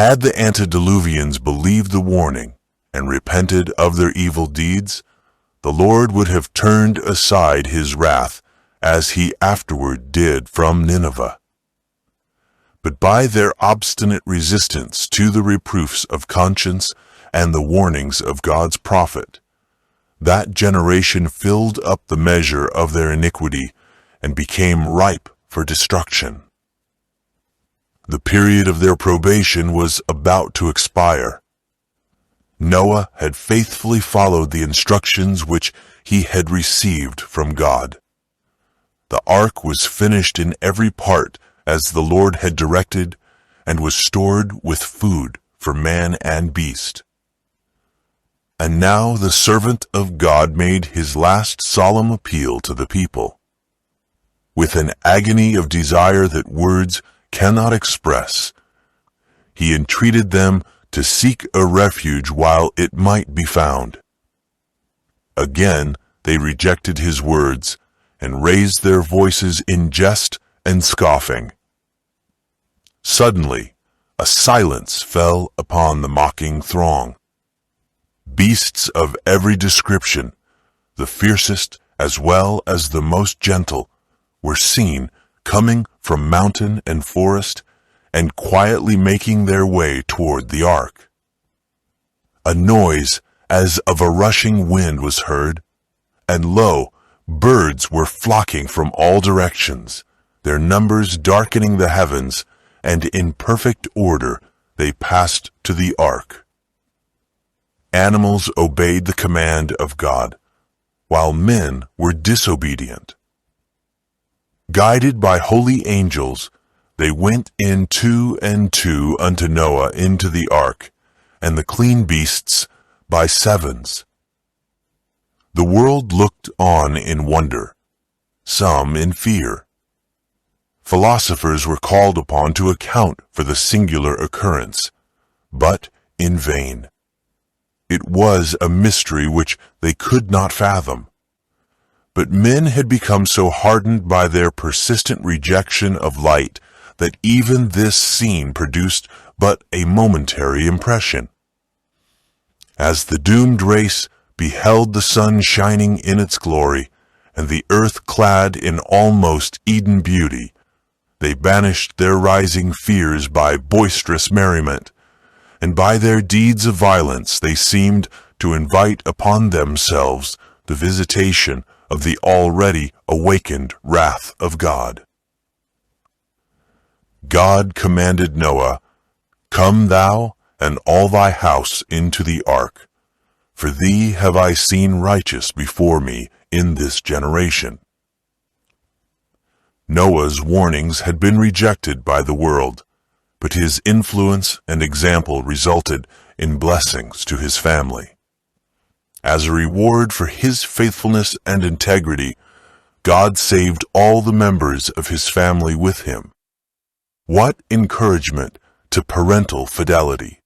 Had the antediluvians believed the warning and repented of their evil deeds, the Lord would have turned aside his wrath, as he afterward did from Nineveh. But by their obstinate resistance to the reproofs of conscience and the warnings of God's prophet, that generation filled up the measure of their iniquity and became ripe for destruction. The period of their probation was about to expire. Noah had faithfully followed the instructions which he had received from God. The ark was finished in every part as the Lord had directed, and was stored with food for man and beast. And now the servant of God made his last solemn appeal to the people. With an agony of desire that words cannot express, he entreated them to seek a refuge while it might be found. Again they rejected his words and raised their voices in jest and scoffing. Suddenly a silence fell upon the mocking throng. Beasts of every description, the fiercest as well as the most gentle, were seen coming from mountain and forest and quietly making their way toward the ark. A noise as of a rushing wind was heard, and lo, birds were flocking from all directions, their numbers darkening the heavens, and in perfect order they passed to the ark. Animals obeyed the command of God, while men were disobedient. Guided by holy angels, they went in two and two unto Noah into the ark, and the clean beasts by sevens. The world looked on in wonder, some in fear. Philosophers were called upon to account for the singular occurrence, but in vain. It was a mystery which they could not fathom. But men had become so hardened by their persistent rejection of light that even this scene produced but a momentary impression. As the doomed race beheld the sun shining in its glory, and the earth clad in almost Eden beauty, they banished their rising fears by boisterous merriment, and by their deeds of violence they seemed to invite upon themselves the visitation of the already awakened wrath of God. God commanded Noah, "Come thou and all thy house into the ark, for thee have I seen righteous before me in this generation." Noah's warnings had been rejected by the world, but his influence and example resulted in blessings to his family. As a reward for his faithfulness and integrity, God saved all the members of his family with him. What encouragement to parental fidelity!